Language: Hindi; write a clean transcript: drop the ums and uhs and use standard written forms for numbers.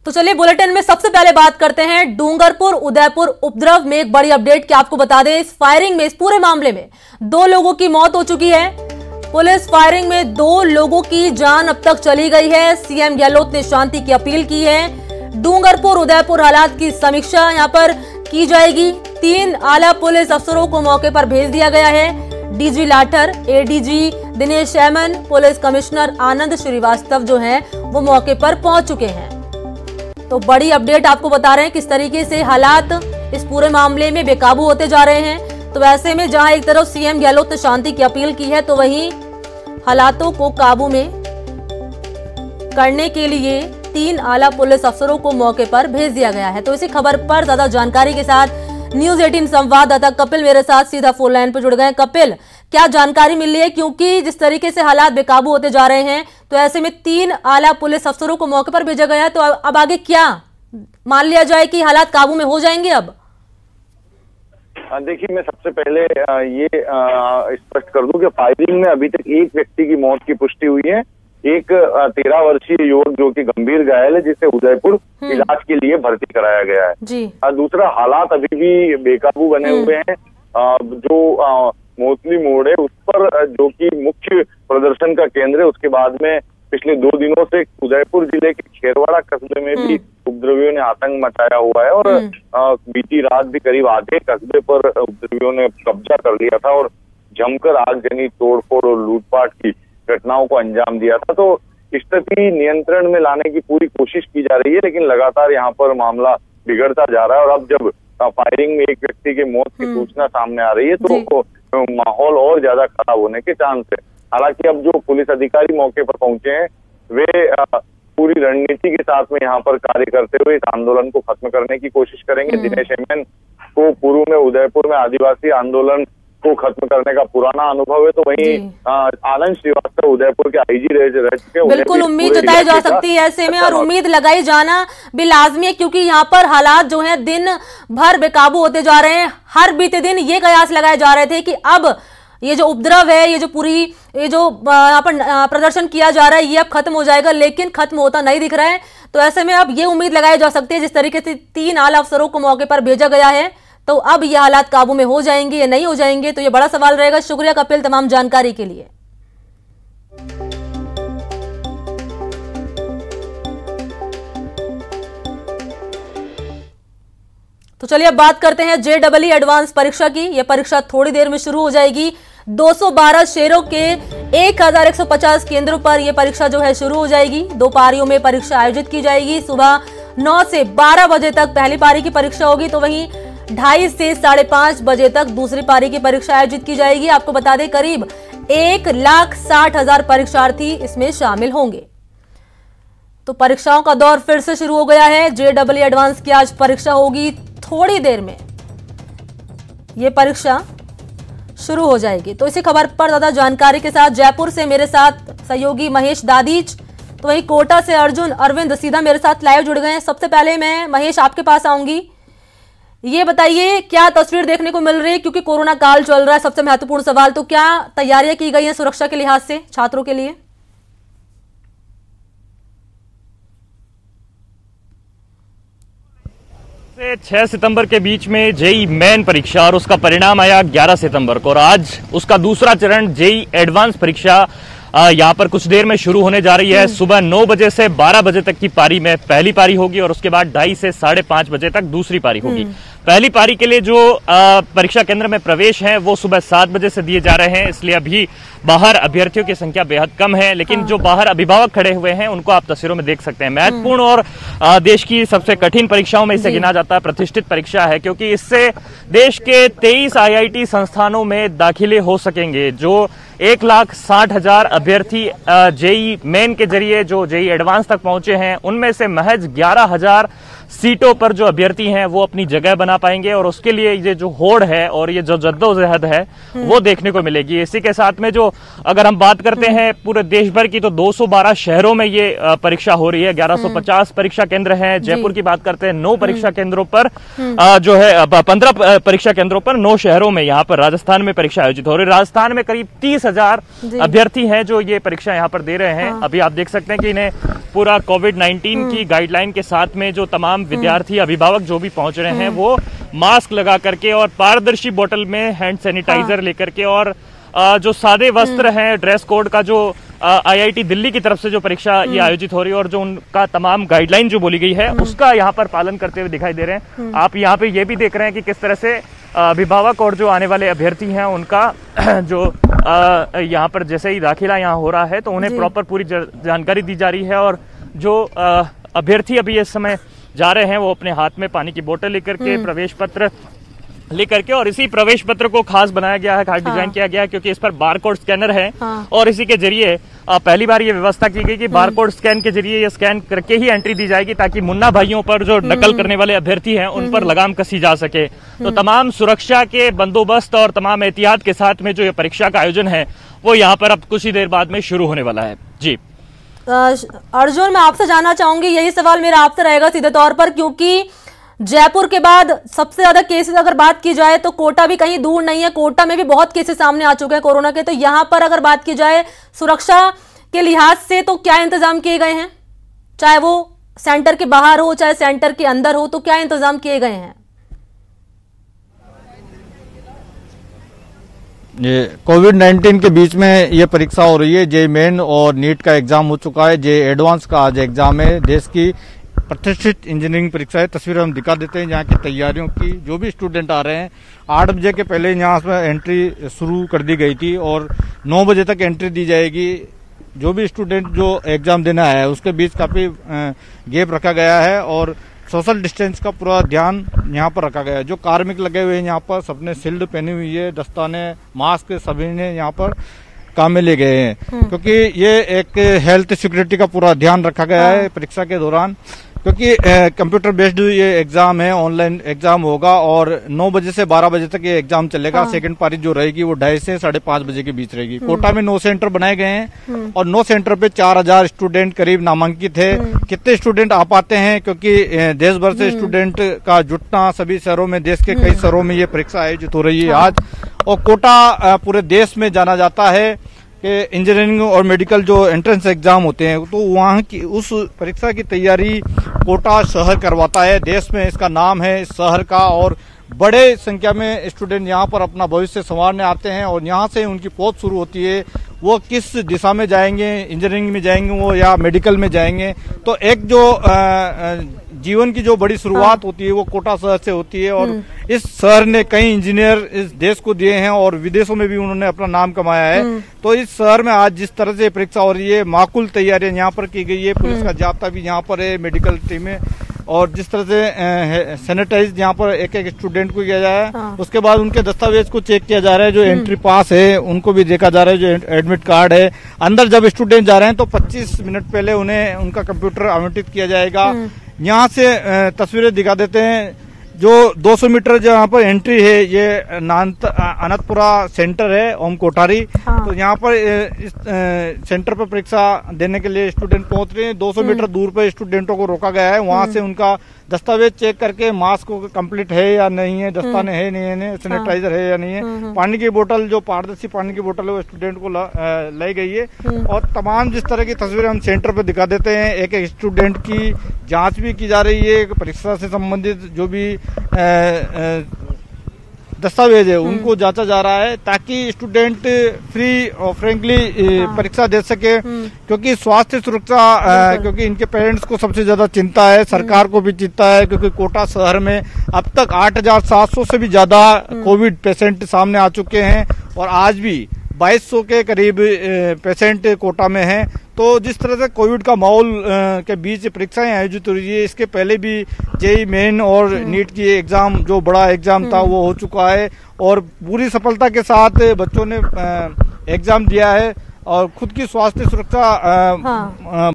तो चलिए बुलेटिन में सबसे पहले बात करते हैं डूंगरपुर उदयपुर उपद्रव में एक बड़ी अपडेट कि आपको बता दें इस फायरिंग में, इस पूरे मामले में 2 लोगों की मौत हो चुकी है। पुलिस फायरिंग में 2 लोगों की जान अब तक चली गई है। सीएम गहलोत ने शांति की अपील की है। डूंगरपुर उदयपुर हालात की समीक्षा यहां पर की जाएगी। 3 आला पुलिस अफसरों को मौके पर भेज दिया गया है। डीजी लाठर, एडीजी दिनेश हेमन, पुलिस कमिश्नर आनंद श्रीवास्तव जो हैं वो मौके पर पहुंच चुके हैं। तो बड़ी अपडेट आपको बता रहे हैं किस तरीके से हालात इस पूरे मामले में बेकाबू होते जा रहे हैं। तो वैसे में जहां एक तरफ सीएम गहलोत ने शांति की अपील की है तो वहीं हालातों को काबू में करने के लिए 3 आला पुलिस अफसरों को मौके पर भेज दिया गया है। तो इसी खबर पर ज्यादा जानकारी के साथ न्यूज 18 संवाददाता कपिल मेरे साथ सीधा फोन लाइन पर जुड़ गए। कपिल, क्या जानकारी मिल रही है? क्योंकि जिस तरीके से हालात बेकाबू होते जा रहे हैं तो ऐसे में 3 आला पुलिस अफसरों को मौके पर भेजा गया है। तो अब आगे क्या मान लिया जाए कि हालात काबू में हो जाएंगे? अब देखिए, मैं सबसे पहले ये स्पष्ट कर दूं कि फायरिंग में अभी तक एक व्यक्ति की मौत की पुष्टि हुई है। एक 13 वर्षीय युवक जो कि गंभीर घायल है, जिसे उदयपुर इलाज के लिए भर्ती कराया गया है जी। दूसरा, हालात अभी भी बेकाबू बने हुए हैं। जो मोतली मोड़ है उस पर, जो कि मुख्य प्रदर्शन का केंद्र है, उसके बाद में पिछले 2 दिनों से उदयपुर जिले के खेरवाड़ा कस्बे में भी उपद्रवियों ने आतंक मचाया हुआ है और बीती रात भी करीब आधे कस्बे पर उपद्रवियों ने कब्जा कर लिया था और जमकर आगजनी, तोड़फोड़ और लूटपाट की घटनाओं को अंजाम दिया था। तो स्थिति नियंत्रण में लाने की पूरी कोशिश की जा रही है, लेकिन लगातार यहाँ पर मामला बिगड़ता जा रहा है। और अब जब फायरिंग में एक व्यक्ति की मौत की सूचना सामने आ रही है तो माहौल और ज्यादा खराब होने के चांस है। हालांकि अब जो पुलिस अधिकारी मौके पर पहुंचे हैं वे पूरी रणनीति के साथ में यहाँ पर कार्य करते हुए इस आंदोलन को खत्म करने की कोशिश करेंगे। दिनेश हेमन को पूर्व में उदयपुर में आदिवासी आंदोलन को खत्म करने का पुराना अनुभव है, तो वहीं आनंद श्रीवास्तव उदयपुर के आईजी रह चुके हैं। बिल्कुल उम्मीद जताई जा सकती है ऐसे में, और उम्मीद लगाई जाना भी लाजमी है, क्योंकि यहाँ पर हालात जो है दिन भर बेकाबू होते जा रहे हैं। हर बीते दिन ये कयास लगाए जा रहे थे कि अब ये जो उपद्रव है, ये जो यहाँ पर प्रदर्शन किया जा रहा है, ये अब खत्म हो जाएगा, लेकिन खत्म होता नहीं दिख रहा है। तो ऐसे में अब ये उम्मीद लगाई जा सकती है, जिस तरीके से 3 आला अफसरों को मौके पर भेजा गया है, तो अब ये हालात काबू में हो जाएंगे या नहीं हो जाएंगे, तो ये बड़ा सवाल रहेगा। शुक्रिया कपिल तमाम जानकारी के लिए। तो चलिए अब बात करते हैं JEE एडवांस परीक्षा की। यह परीक्षा थोड़ी देर में शुरू हो जाएगी। 212 शहरों के 1150 केंद्रों पर यह परीक्षा जो है शुरू हो जाएगी। 2 पारियों में परीक्षा आयोजित की जाएगी। सुबह 9 से 12 बजे तक पहली पारी की परीक्षा होगी, तो वहीं 2:30 से 5:30 बजे तक दूसरी पारी की परीक्षा आयोजित की जाएगी। आपको बता दें करीब 1,60,000 परीक्षार्थी इसमें शामिल होंगे। तो परीक्षाओं का दौर फिर से शुरू हो गया है। JEE एडवांस की आज परीक्षा होगी। थोड़ी देर में यह परीक्षा शुरू हो जाएगी। तो इसी खबर पर ज्यादा जानकारी के साथ जयपुर से मेरे साथ सहयोगी महेश दादीच, तो वहीं कोटा से अरविंद सीधा मेरे साथ लाइव जुड़ गए हैं। सबसे पहले मैं महेश आपके पास आऊंगी। ये बताइए क्या तस्वीर देखने को मिल रही है, क्योंकि कोरोना काल चल रहा है, सबसे महत्वपूर्ण सवाल, तो क्या तैयारियां की गई हैं सुरक्षा के लिहाज से छात्रों के लिए? 6 सितंबर के बीच में JEE मेन परीक्षा और उसका परिणाम आया 11 सितंबर को, और आज उसका दूसरा चरण JEE एडवांस परीक्षा यहाँ पर कुछ देर में शुरू होने जा रही है। सुबह 9 बजे से 12 बजे तक की पारी में पहली पारी होगी और उसके बाद 2:30 से 5:30 बजे तक दूसरी पारी होगी। पहली पारी के लिए जो परीक्षा केंद्र में प्रवेश है वो सुबह 7 बजे से दिए जा रहे हैं, इसलिए अभी बाहर अभ्यर्थियों की संख्या बेहद कम है, लेकिन जो बाहर अभिभावक खड़े हुए हैं उनको आप तस्वीरों में देख सकते हैं। महत्वपूर्ण और देश की सबसे कठिन परीक्षाओं में इसे गिना जाता है। प्रतिष्ठित परीक्षा है क्योंकि इससे देश के 23 IIT संस्थानों में दाखिले हो सकेंगे। जो 1,60,000 अभ्यर्थी JEE मेन के जरिए जो JEE एडवांस तक पहुंचे हैं, उनमें से महज 11,000 सीटों पर जो अभ्यर्थी हैं वो अपनी जगह बना पाएंगे, और उसके लिए ये जो होड़ है और ये जो जद्दोजहद है वो देखने को मिलेगी। इसी के साथ में जो अगर हम बात करते हैं पूरे देश भर की, तो 212 शहरों में ये परीक्षा हो रही है। 1150 परीक्षा केंद्र हैं। जयपुर की बात करते हैं 9 परीक्षा केंद्रों पर जो है 15 परीक्षा केंद्रों पर 9 शहरों में यहाँ पर राजस्थान में परीक्षा आयोजित हो रही है। राजस्थान में करीब 30,000 अभ्यर्थी हैं जो ये परीक्षा यहाँ पर दे रहे हैं। अभी आप देख सकते हैं कि इन्हें पूरा कोविड-19 की गाइडलाइन के साथ में जो तमाम विद्यार्थी अभिभावक जो भी पहुंच रहे हैं वो मास्क लगा करके और पारदर्शी बोतल में हैंड सैनिटाइजर लेकर के, और जो सादे वस्त्र हैं, ड्रेस कोड का जो IIT दिल्ली की तरफ से जो परीक्षा ये आयोजित हो रही है और जो उनका तमाम गाइडलाइन जो बोली गई है उसका यहाँ पर पालन करते हुए दिखाई दे रहे हैं। आप यहाँ पे ये भी देख रहे हैं कि किस तरह से अभिभावक और जो आने वाले अभ्यर्थी हैं उनका जो यहाँ पर जैसे ही दाखिला यहाँ हो रहा है तो उन्हें प्रॉपर पूरी जानकारी दी जा रही है, और जो अभ्यर्थी अभी इस समय जा रहे हैं वो अपने हाथ में पानी की बोतल लेकर के, प्रवेश पत्र लेकर के, और इसी प्रवेश पत्र को खास बनाया गया है, खास डिजाइन किया गया है क्योंकि इस पर बारकोड स्कैनर है। और इसी के जरिए पहली बार ये व्यवस्था की गई कि बारकोड स्कैन के जरिए ये स्कैन करके ही एंट्री दी जाएगी ताकि मुन्ना भाइयों पर जो नकल करने वाले अभ्यर्थी हैं उन पर लगाम कसी जा सके। तो तमाम सुरक्षा के बंदोबस्त और तमाम एहतियात के साथ में जो ये परीक्षा का आयोजन है वो यहाँ पर अब कुछ ही देर बाद में शुरू होने वाला है। जी अर्जुन, मैं आपसे जानना चाहूंगी, यही सवाल मेरा आपसे रहेगा सीधे तौर पर, क्योंकि जयपुर के बाद सबसे ज्यादा केसेस अगर बात की जाए तो कोटा भी कहीं दूर नहीं है। कोटा में भी बहुत केसेस सामने आ चुके हैं कोरोना के। तो यहाँ पर अगर बात की जाए सुरक्षा के लिहाज से तो क्या इंतजाम किए गए हैं, चाहे वो सेंटर के बाहर हो चाहे सेंटर के अंदर हो, तो क्या इंतजाम किए गए हैं? ये कोविड-19 के बीच में ये परीक्षा हो रही है। जेईई मेन और नीट का एग्जाम हो चुका है। जेईई एडवांस का आज एग्जाम है। देश की प्रतिष्ठित इंजीनियरिंग परीक्षा है। तस्वीर हम दिखा देते हैं यहाँ की तैयारियों की। जो भी स्टूडेंट आ रहे हैं 8 बजे के पहले यहाँ पर एंट्री शुरू कर दी गई थी और 9 बजे तक एंट्री दी जाएगी। जो भी स्टूडेंट जो एग्जाम देना है उसके बीच काफी गैप रखा गया है और सोशल डिस्टेंस का पूरा ध्यान यहाँ पर रखा गया है। जो कार्मिक लगे हुए हैं यहाँ पर सबने शील्ड पहनी हुई है, दस्ताने, मास्क सभी ने यहाँ पर काम में ले गए हैं क्योंकि ये एक हेल्थ सिक्योरिटी का पूरा ध्यान रखा गया है परीक्षा के दौरान। क्योंकि कंप्यूटर बेस्ड ये एग्जाम है, ऑनलाइन एग्जाम होगा और 9 बजे से 12 बजे तक ये एग्जाम चलेगा। सेकंड पारी जो रहेगी वो 2:30 से 5:30 बजे के बीच रहेगी। कोटा में 9 सेंटर बनाए गए हैं और 9 सेंटर पे 4000 स्टूडेंट करीब नामांकित है। कितने स्टूडेंट आ पाते हैं क्योंकि देश भर से स्टूडेंट का जुटना, सभी शहरों में, देश के कई शहरों में ये परीक्षा आयोजित हो रही है आज। और कोटा पूरे देश में जाना जाता है कि इंजीनियरिंग और मेडिकल जो एंट्रेंस एग्जाम होते हैं तो वहाँ की उस परीक्षा की तैयारी कोटा शहर करवाता है। देश में इसका नाम है इस शहर का और बड़े संख्या में स्टूडेंट यहाँ पर अपना भविष्य संवारने आते हैं और यहाँ से उनकी पहुंच शुरू होती है। वो किस दिशा में जाएंगे, इंजीनियरिंग में जाएंगे वो या मेडिकल में जाएंगे। तो एक जो जीवन की जो बड़ी शुरुआत होती है वो कोटा शहर से होती है और इस शहर ने कई इंजीनियर इस देश को दिए हैं और विदेशों में भी उन्होंने अपना नाम कमाया है। तो इस शहर में आज जिस तरह से परीक्षा हो रही है, माकूल तैयारियां यहाँ पर की गई है। पुलिस का जाब्ता भी यहाँ पर है, मेडिकल टीमें, और जिस तरह से सैनिटाइज यहाँ पर एक एक स्टूडेंट को किया जाए। उसके बाद उनके दस्तावेज को चेक किया जा रहा है। जो एंट्री पास है उनको भी देखा जा रहा है, जो एडमिट कार्ड है। अंदर जब स्टूडेंट जा रहे हैं तो 25 मिनट पहले उन्हें उनका कंप्यूटर आवंटित किया जाएगा। यहाँ से तस्वीरें दिखा देते हैं। जो 200 मीटर जहाँ पर एंट्री है ये अनंतपुरा सेंटर है, ओम कोठारी। तो यहाँ पर इस सेंटर पर परीक्षा देने के लिए स्टूडेंट पहुंच रहे हैं। 200 मीटर दूर पर स्टूडेंटों को रोका गया है। वहां से उनका दस्तावेज चेक करके मास्क कंप्लीट है या नहीं है, दस्ताने है नहीं है, सैनिटाइजर है या नहीं है, पानी की बोतल, जो पारदर्शी पानी की बोतल है वो स्टूडेंट को लाई गई है। और तमाम जिस तरह की तस्वीरें हम सेंटर पर दिखा देते हैं, एक एक स्टूडेंट की जांच भी की जा रही है। परीक्षा से संबंधित जो भी दस्तावेज है उनको जांचा जा रहा है ताकि स्टूडेंट फ्री और फ्रेंकली परीक्षा दे सके। क्योंकि स्वास्थ्य सुरक्षा, क्योंकि इनके पेरेंट्स को सबसे ज्यादा चिंता है, सरकार को भी चिंता है। क्योंकि कोटा शहर में अब तक 8700 से भी ज्यादा कोविड पेशेंट सामने आ चुके हैं और आज भी 2200 के करीब पेशेंट कोटा में हैं। तो जिस तरह से कोविड का माहौल के बीच परीक्षाएं आयोजित हो रही है, इसके पहले भी जेईई मेन और नीट की एग्जाम, जो बड़ा एग्जाम था वो हो चुका है और पूरी सफलता के साथ बच्चों ने एग्जाम दिया है और खुद की स्वास्थ्य सुरक्षा